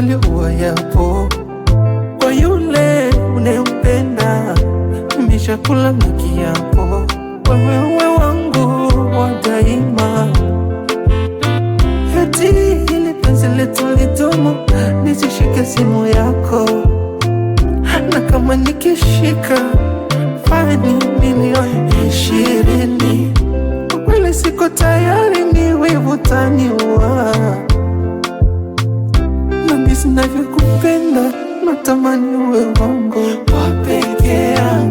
maswali huwa yapo kwa yule unayempenda. Nimeshakula na kiapo, wewe wangu wa daima. Eti ili penzi letu lidumu, nisishike simu yako, na kama nikishika faini milioni 20. Kwa kweli siko tayari, ni wivu utaniua. Na jinsi ninavyokupenda, natamani uwe wangu wa peke yangu.